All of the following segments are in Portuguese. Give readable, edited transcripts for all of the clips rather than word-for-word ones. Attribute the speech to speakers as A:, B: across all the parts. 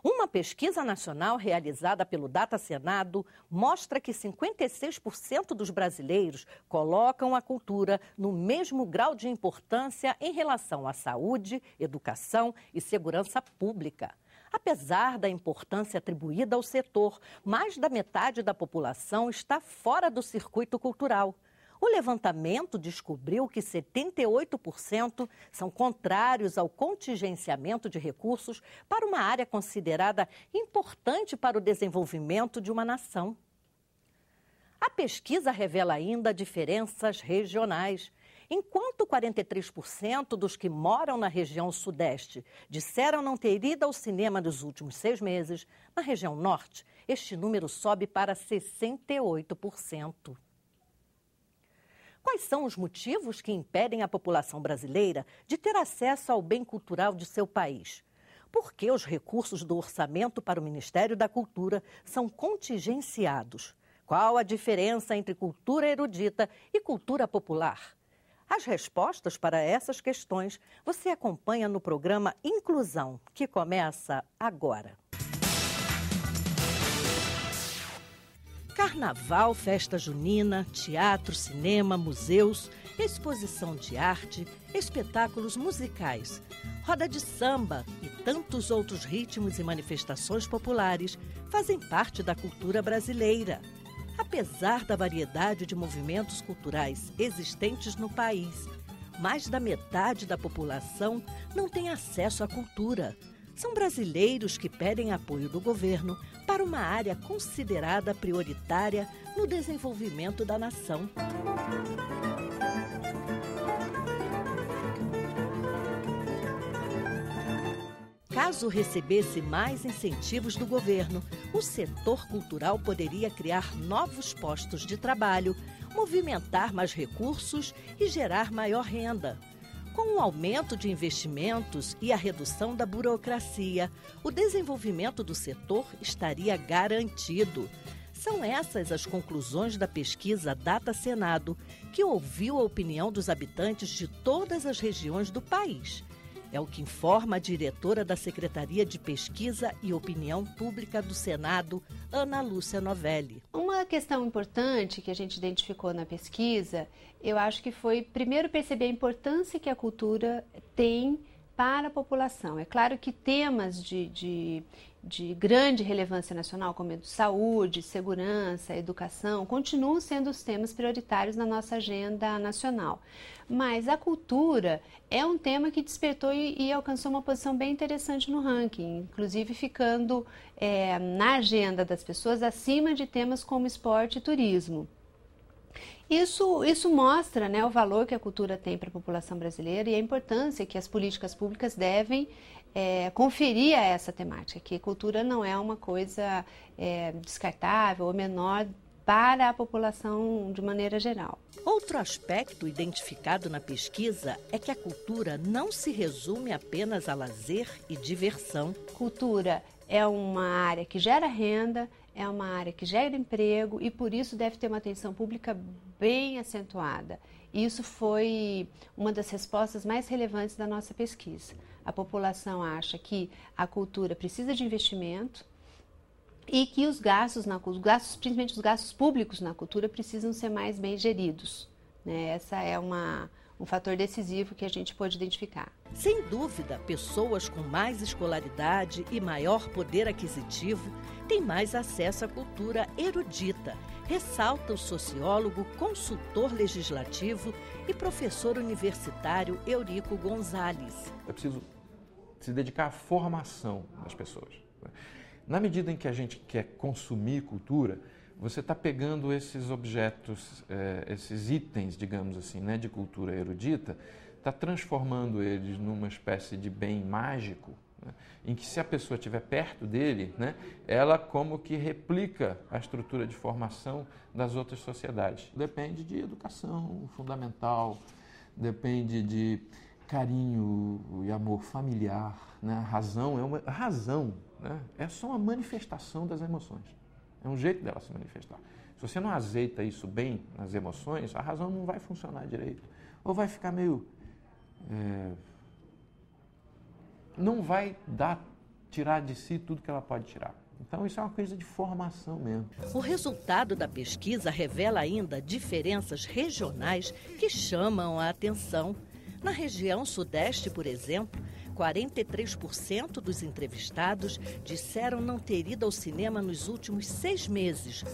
A: Uma pesquisa nacional realizada pelo Data Senado mostra que 56% dos brasileiros colocam a cultura no mesmo grau de importância em relação à saúde, educação e segurança pública. Apesar da importância atribuída ao setor, mais da metade da população está fora do circuito cultural. O levantamento descobriu que 78% são contrários ao contingenciamento de recursos para uma área considerada importante para o desenvolvimento de uma nação. A pesquisa revela ainda diferenças regionais. Enquanto 43% dos que moram na região sudeste disseram não ter ido ao cinema nos últimos 6 meses, na região norte, este número sobe para 68%. Quais são os motivos que impedem a população brasileira de ter acesso ao bem cultural de seu país? Por que os recursos do orçamento para o Ministério da Cultura são contingenciados? Qual a diferença entre cultura erudita e cultura popular? As respostas para essas questões você acompanha no programa Inclusão, que começa agora. Carnaval, festa junina, teatro, cinema, museus, exposição de arte, espetáculos musicais, roda de samba e tantos outros ritmos e manifestações populares fazem parte da cultura brasileira. Apesar da variedade de movimentos culturais existentes no país, mais da metade da população não tem acesso à cultura. São brasileiros que pedem apoio do governo para uma área considerada prioritária no desenvolvimento da nação. Caso recebesse mais incentivos do governo, o setor cultural poderia criar novos postos de trabalho, movimentar mais recursos e gerar maior renda. Com o aumento de investimentos e a redução da burocracia, o desenvolvimento do setor estaria garantido. São essas as conclusões da pesquisa Data Senado, que ouviu a opinião dos habitantes de todas as regiões do país. É o que informa a diretora da Secretaria de Pesquisa e Opinião Pública do Senado, Ana Lúcia Novelli.
B: Uma questão importante que a gente identificou na pesquisa, eu acho que foi, primeiro, perceber a importância que a cultura tem para a população. É claro que temas de grande relevância nacional, como saúde, segurança, educação, continuam sendo os temas prioritários na nossa agenda nacional. Mas a cultura é um tema que despertou e alcançou uma posição bem interessante no ranking, inclusive ficando na agenda das pessoas acima de temas como esporte e turismo. Isso mostra, né, o valor que a cultura tem para a população brasileira e a importância que as políticas públicas devem conferir a essa temática, que cultura não é uma coisa descartável ou menor para a população de maneira geral.
A: Outro aspecto identificado na pesquisa é que a cultura não se resume apenas a lazer e diversão.
B: Cultura é uma área que gera renda, é uma área que gera emprego e por isso deve ter uma atenção pública bem acentuada. Isso foi uma das respostas mais relevantes da nossa pesquisa. A população acha que a cultura precisa de investimento e que os gastos, principalmente os gastos públicos na cultura, precisam ser mais bem geridos. Essa é um fator decisivo que a gente pôde identificar.
A: Sem dúvida, pessoas com mais escolaridade e maior poder aquisitivo têm mais acesso à cultura erudita, ressalta o sociólogo, consultor legislativo e professor universitário Eurico Gonzalez.
C: É preciso se dedicar à formação das pessoas. Na medida em que a gente quer consumir cultura, você está pegando esses objetos, esses itens, digamos assim, de cultura erudita, está transformando eles numa espécie de bem mágico, em que se a pessoa estiver perto dele, ela como que replica a estrutura de formação das outras sociedades. Depende de educação fundamental, depende de carinho e amor familiar, A razão é só uma manifestação das emoções. É um jeito dela se manifestar. Se você não azeita isso bem nas emoções, a razão não vai funcionar direito. Ou vai ficar meio... não vai dar tirar de si tudo que ela pode tirar. Então, isso é uma coisa de formação mesmo.
A: O resultado da pesquisa revela ainda diferenças regionais que chamam a atenção. Na região sudeste, por exemplo, 43% dos entrevistados disseram não ter ido ao cinema nos últimos 6 meses,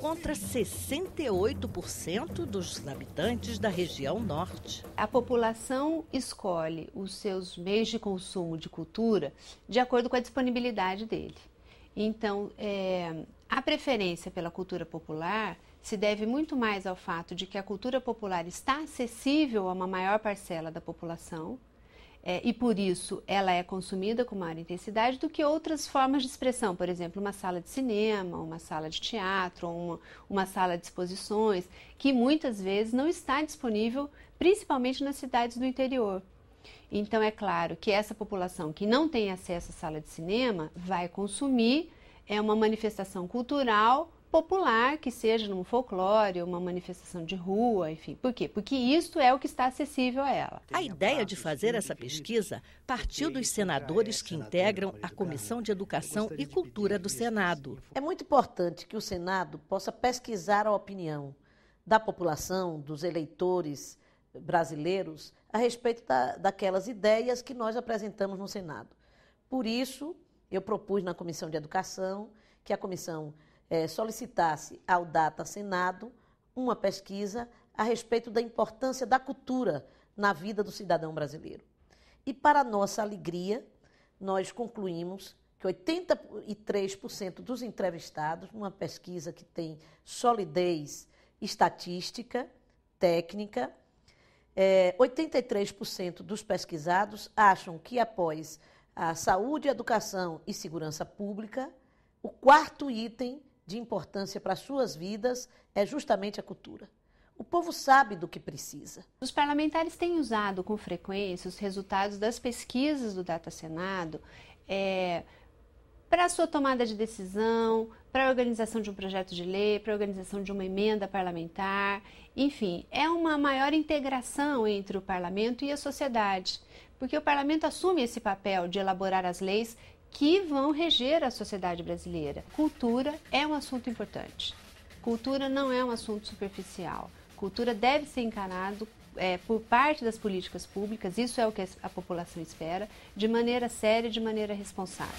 A: contra 68% dos habitantes da região norte.
B: A população escolhe os seus meios de consumo de cultura de acordo com a disponibilidade dele. Então, a preferência pela cultura popular se deve muito mais ao fato de que a cultura popular está acessível a uma maior parcela da população, e por isso ela é consumida com maior intensidade do que outras formas de expressão, por exemplo, uma sala de cinema, uma sala de teatro, uma sala de exposições, que muitas vezes não está disponível, principalmente nas cidades do interior. Então é claro que essa população que não tem acesso à sala de cinema vai consumir uma manifestação cultural popular, que seja num folclore, uma manifestação de rua, enfim. Por quê? Porque isso é o que está acessível a ela.
A: A ideia de fazer essa pesquisa partiu dos senadores que integram a Comissão de Educação e Cultura do Senado.
D: É muito importante que o Senado possa pesquisar a opinião da população, dos eleitores brasileiros, a respeito daquelas ideias que nós apresentamos no Senado. Por isso, eu propus na Comissão de Educação que a comissão solicitasse ao Data Senado uma pesquisa a respeito da importância da cultura na vida do cidadão brasileiro. E, para nossa alegria, nós concluímos que 83% dos entrevistados, numa pesquisa que tem solidez estatística, técnica, 83% dos pesquisados acham que, após a saúde, educação e segurança pública, o quarto item de importância para as suas vidas é justamente a cultura. O povo sabe do que precisa.
B: Os parlamentares têm usado com frequência os resultados das pesquisas do Data Senado para a sua tomada de decisão, para a organização de um projeto de lei, para a organização de uma emenda parlamentar. Enfim, é uma maior integração entre o parlamento e a sociedade, porque o parlamento assume esse papel de elaborar as leis que vão reger a sociedade brasileira. Cultura é um assunto importante. Cultura não é um assunto superficial. Cultura deve ser encarado por parte das políticas públicas, isso é o que a população espera, de maneira séria e de maneira responsável.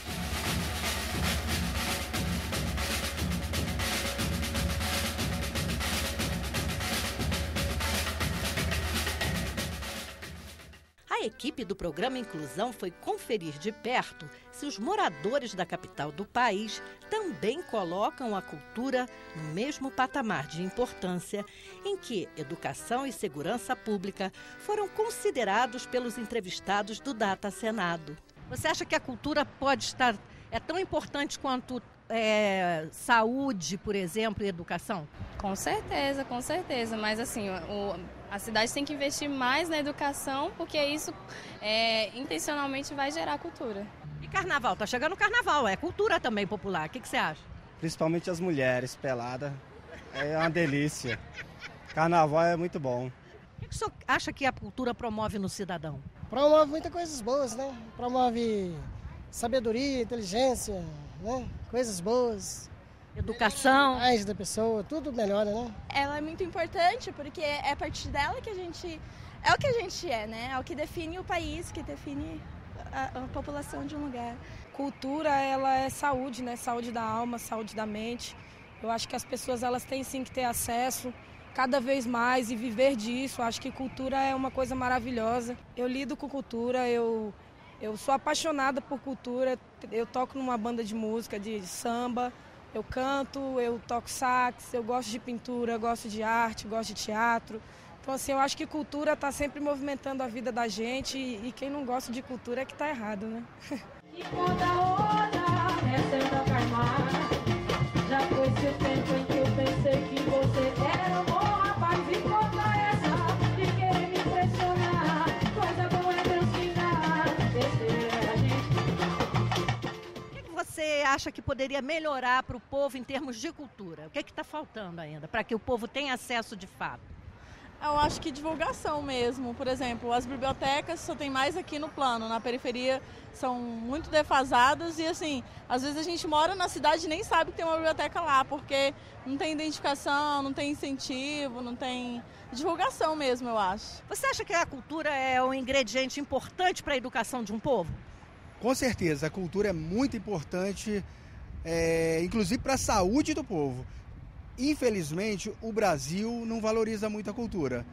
A: A equipe do programa Inclusão foi conferir de perto se os moradores da capital do país também colocam a cultura no mesmo patamar de importância em que educação e segurança pública foram considerados pelos entrevistados do Data Senado. Você acha que a cultura pode estar tão importante quanto saúde, por exemplo, e educação?
E: Com certeza, mas assim, a cidade tem que investir mais na educação, porque isso intencionalmente vai gerar cultura.
A: E carnaval? Tá chegando o carnaval, é cultura também popular, o que você acha?
F: Principalmente as mulheres peladas, é uma delícia. Carnaval é muito bom.
A: O que o senhor acha que a cultura promove no cidadão?
G: Promove muitas coisas boas, né? Promove sabedoria, inteligência, né? Coisas boas.
A: Educação.
G: Mais da pessoa, tudo melhora, né?
H: Ela é muito importante porque é a partir dela que a gente... É o que a gente é, né? É o que define o país, que define a população de um lugar.
I: Cultura, ela é saúde, né? Saúde da alma, saúde da mente. Eu acho que as pessoas, elas têm sim que ter acesso cada vez mais e viver disso. Eu acho que cultura é uma coisa maravilhosa. Eu lido com cultura, eu sou apaixonada por cultura. Eu toco numa banda de música, de samba. Eu canto, eu toco sax, eu gosto de pintura, eu gosto de arte, gosto de teatro. Então, assim, eu acho que cultura está sempre movimentando a vida da gente e quem não gosta de cultura é que está errado, né?
J: Já foi seu tempo em que eu pensei que você era um bom rapaz e conta essa de querer me impressionar. Coisa boa é transpirar,
A: O que você acha que poderia melhorar para o povo em termos de cultura? O que está faltando ainda para que o povo tenha acesso de fato?
H: Eu acho que divulgação mesmo. Por exemplo, as bibliotecas só tem mais aqui no plano, na periferia são muito defasadas e assim, às vezes a gente mora na cidade e nem sabe que tem uma biblioteca lá, porque não tem identificação, não tem incentivo, não tem divulgação mesmo, eu acho.
A: Você acha que a cultura é um ingrediente importante para a educação de um povo?
K: Com certeza, a cultura é muito importante, inclusive para a saúde do povo. Infelizmente, o Brasil não valoriza muito a cultura.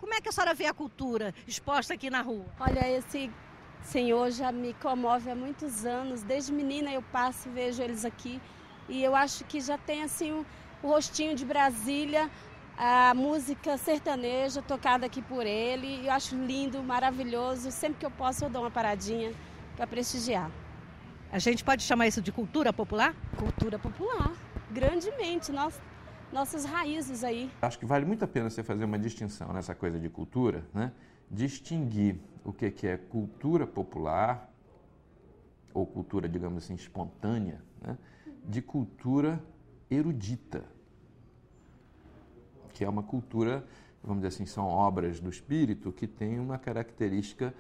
A: Como é que a senhora vê a cultura exposta aqui na rua?
L: Olha, esse senhor já me comove há muitos anos. Desde menina eu passo e vejo eles aqui. E eu acho que já tem assim o rostinho de Brasília, a música sertaneja tocada aqui por ele. Eu acho lindo, maravilhoso. Sempre que eu posso eu dou uma paradinha para prestigiar.
A: A gente pode chamar isso de cultura popular?
L: Cultura popular, grandemente. Nossas raízes aí.
C: Acho que vale muito a pena você fazer uma distinção nessa coisa de cultura, né? Distinguir o que é cultura popular, ou cultura, digamos assim, espontânea, né? De cultura erudita, que é uma cultura, vamos dizer assim, são obras do espírito que têm uma característica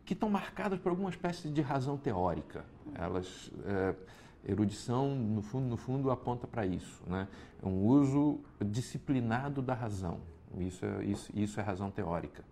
C: que estão marcadas por alguma espécie de razão teórica. Elas... erudição, no fundo, aponta para isso, né? É um uso disciplinado da razão. Isso é razão teórica.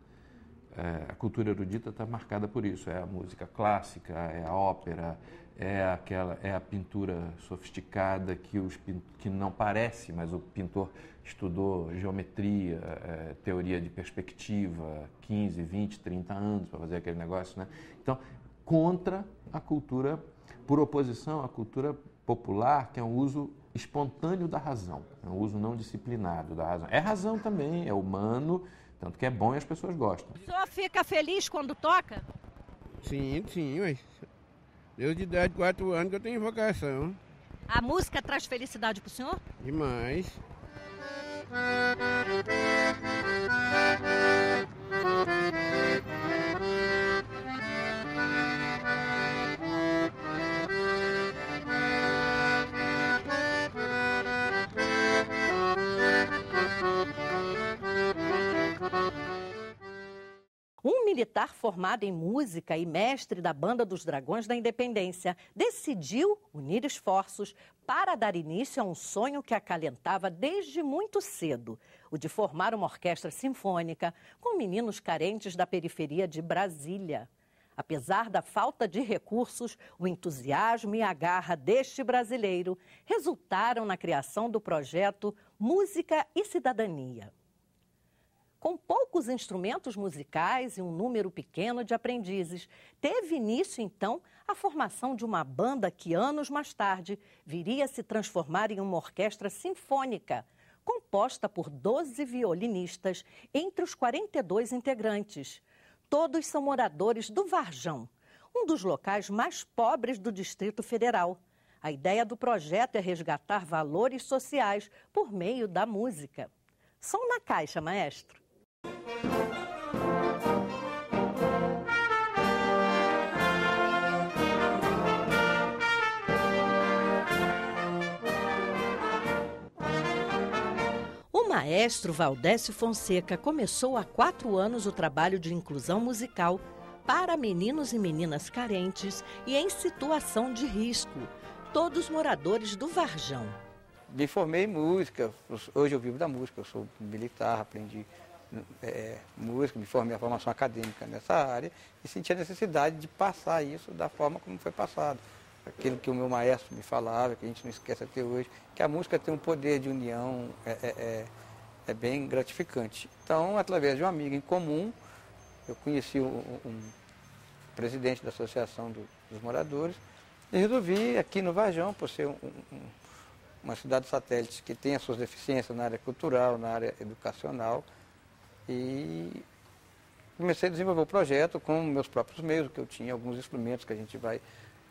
C: A cultura erudita está marcada por isso. É a música clássica, é a ópera, é a pintura sofisticada que não parece, mas o pintor estudou geometria, teoria de perspectiva, 15, 20, 30 anos para fazer aquele negócio, né? Então, contra a cultura, por oposição à cultura popular, que é um uso espontâneo da razão, é um uso não disciplinado da razão. É razão também, é humano, tanto que é bom e as pessoas gostam.
A: O senhor fica feliz quando toca?
M: Sim, ué. Desde de 4 anos que eu tenho vocação.
A: A música traz felicidade para o senhor?
M: Demais.
A: Um militar formado em música e mestre da Banda dos Dragões da Independência decidiu unir esforços para dar início a um sonho que acalentava desde muito cedo, o de formar uma orquestra sinfônica com meninos carentes da periferia de Brasília. Apesar da falta de recursos, o entusiasmo e a garra deste brasileiro resultaram na criação do projeto Música e Cidadania. Com poucos instrumentos musicais e um número pequeno de aprendizes, teve início, então, a formação de uma banda que, anos mais tarde, viria a se transformar em uma orquestra sinfônica, composta por 12 violinistas entre os 42 integrantes. Todos são moradores do Varjão, um dos locais mais pobres do Distrito Federal. A ideia do projeto é resgatar valores sociais por meio da música. Som na caixa, maestro. O maestro Valdécio Fonseca começou há 4 anos o trabalho de inclusão musical para meninos e meninas carentes e em situação de risco, todos moradores do Varjão.
N: Me formei em música, hoje eu vivo da música, eu sou militar, aprendi música, me formei a formação acadêmica nessa área e senti a necessidade de passar isso da forma como foi passado. Aquilo que o meu maestro me falava, que a gente não esquece até hoje, que a música tem um poder de união, é bem gratificante. Então, através de um amigo em comum, eu conheci um presidente da Associação dos Moradores e resolvi, aqui no Varjão, por ser uma cidade satélite que tem as suas deficiências na área cultural, na área educacional, e comecei a desenvolver o projeto com meus próprios meios, que eu tinha alguns instrumentos que a gente vai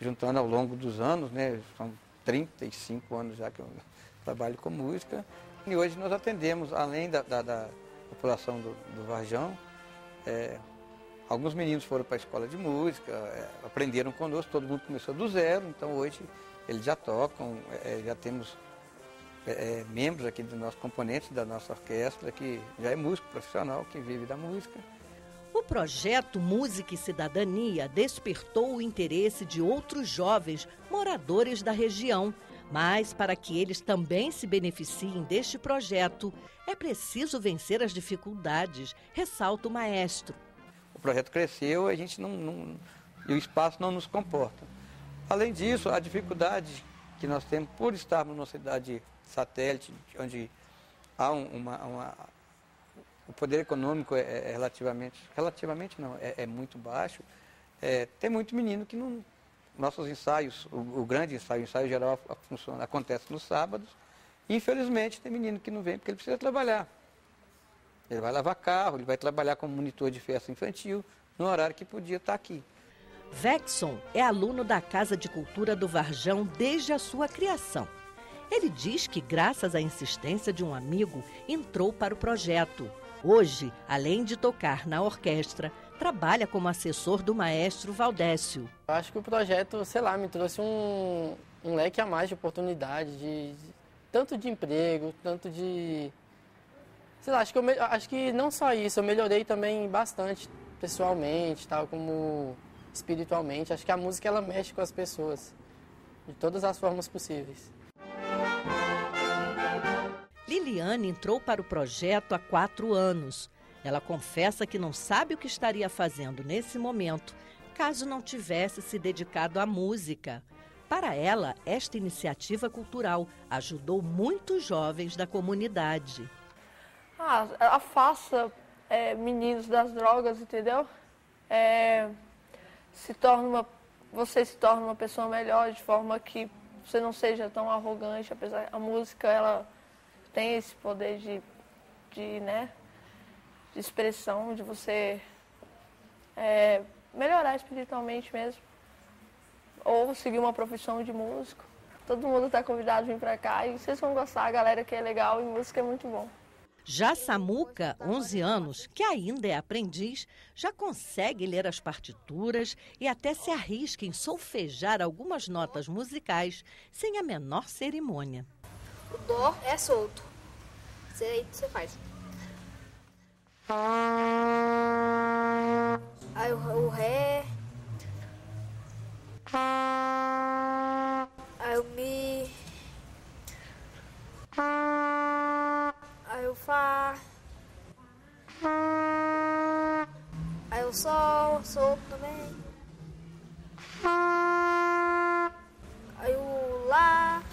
N: juntando ao longo dos anos, né? São 35 anos já que eu trabalho com música. E hoje nós atendemos, além da população do Varjão, alguns meninos foram para a escola de música, aprenderam conosco, todo mundo começou do zero, então hoje eles já tocam, já temos membros aqui dos nossos componentes, da nossa orquestra, que já é músico profissional, que vive da música.
A: O projeto Música e Cidadania despertou o interesse de outros jovens moradores da região. Mas, para que eles também se beneficiem deste projeto, é preciso vencer as dificuldades, ressalta o maestro.
N: O projeto cresceu, a gente e o espaço não nos comporta. Além disso, a dificuldade que nós temos por estarmos numa cidade satélite, onde há o poder econômico é muito baixo, tem muito menino que não... Nossos ensaios, o grande ensaio, o ensaio geral acontece nos sábados. E, infelizmente, tem menino que não vem porque ele precisa trabalhar. Ele vai lavar carro, ele vai trabalhar como monitor de festa infantil, no horário que podia estar aqui.
A: Vexson é aluno da Casa de Cultura do Varjão desde a sua criação. Ele diz que, graças à insistência de um amigo, entrou para o projeto. Hoje, além de tocar na orquestra, trabalha como assessor do maestro Valdécio.
O: Eu acho que o projeto, me trouxe um leque a mais de oportunidade, tanto de emprego, tanto de... acho que não só isso, eu melhorei também bastante pessoalmente, tal, como espiritualmente. Acho que a música, ela mexe com as pessoas, de todas as formas possíveis.
A: Liliane entrou para o projeto há 4 anos. Ela confessa que não sabe o que estaria fazendo nesse momento, caso não tivesse se dedicado à música. Para ela, esta iniciativa cultural ajudou muitos jovens da comunidade.
P: Afasta meninos das drogas, entendeu? Você se torna uma pessoa melhor, de forma que você não seja tão arrogante, apesar a música, ela tem esse poder de expressão, de você melhorar espiritualmente mesmo, ou seguir uma profissão de músico. Todo mundo está convidado a vir para cá e vocês vão gostar, a galera que é legal e música é muito bom.
A: Já Samuca, 11 anos, que ainda é aprendiz, já consegue ler as partituras e até se arrisca em solfejar algumas notas musicais sem a menor cerimônia.
Q: O dó é solto. Aí você faz. Aí o ré. Aí o mi. Aí o fá. Aí o sol, solto também. Aí o lá.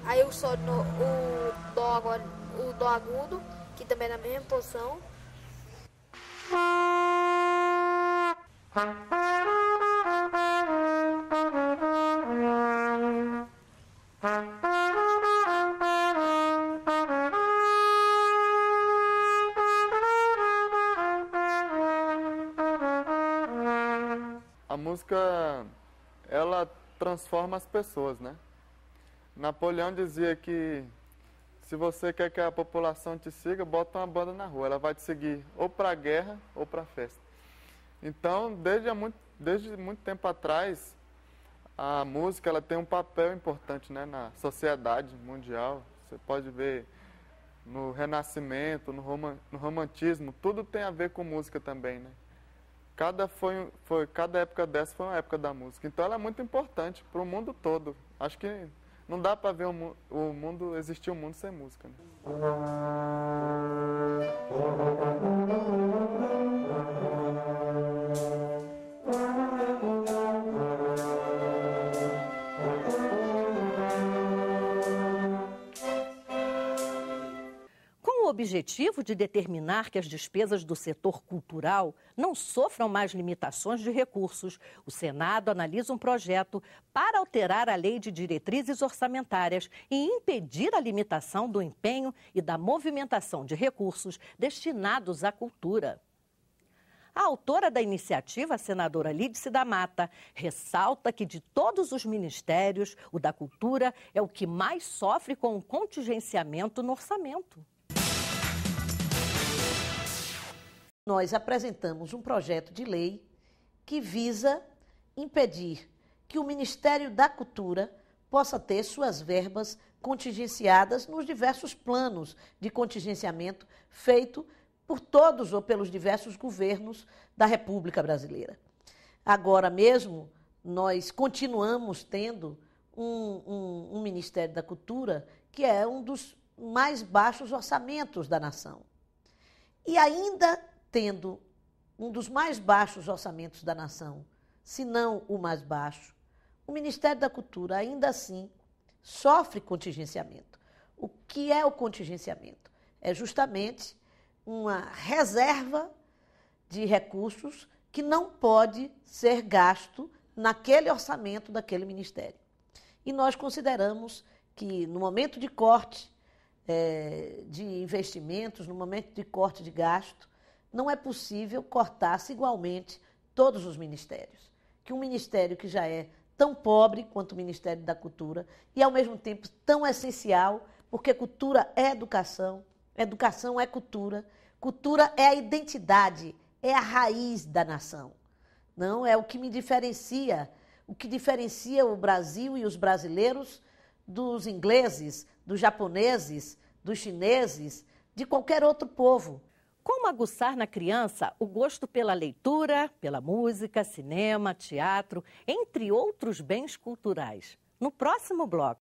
Q: Aí o sol, o dó agora, o dó agudo, que também é na mesma posição.
R: A música, ela transforma as pessoas, né? Napoleão dizia que se você quer que a população te siga, bota uma banda na rua. Ela vai te seguir ou para a guerra ou para a festa. Então, desde muito tempo atrás, a música ela tem um papel importante, né, na sociedade mundial. Você pode ver no Renascimento, no Romantismo, tudo tem a ver com música também, né? Cada época dessa foi uma época da música. Então, ela é muito importante para o mundo todo. Acho que não dá para ver existir um mundo sem música, né?
A: Com o objetivo de determinar que as despesas do setor cultural não sofram mais limitações de recursos, o Senado analisa um projeto para alterar a Lei de Diretrizes Orçamentárias e impedir a limitação do empenho e da movimentação de recursos destinados à cultura. A autora da iniciativa, a senadora Lídice da Mata, ressalta que de todos os ministérios, o da Cultura é o que mais sofre com o contingenciamento no orçamento.
D: Nós apresentamos um projeto de lei que visa impedir que o Ministério da Cultura possa ter suas verbas contingenciadas nos diversos planos de contingenciamento feito por todos ou pelos diversos governos da República Brasileira. Agora mesmo, nós continuamos tendo um Ministério da Cultura que é um dos mais baixos orçamentos da nação. E ainda tendo um dos mais baixos orçamentos da nação, se não o mais baixo, o Ministério da Cultura ainda assim sofre contingenciamento. O que é o contingenciamento? É justamente uma reserva de recursos que não pode ser gasto naquele orçamento daquele ministério. E nós consideramos que no momento de corte de investimentos, no momento de corte de gasto, não é possível cortar-se igualmente todos os ministérios. Que um ministério que já é tão pobre quanto o Ministério da Cultura e, ao mesmo tempo, tão essencial, porque cultura é educação, educação é cultura, cultura é a identidade, é a raiz da nação. Não é o que me diferencia, o que diferencia o Brasil e os brasileiros dos ingleses, dos japoneses, dos chineses, de qualquer outro povo.
A: Como aguçar na criança o gosto pela leitura, pela música, cinema, teatro, entre outros bens culturais? No próximo bloco.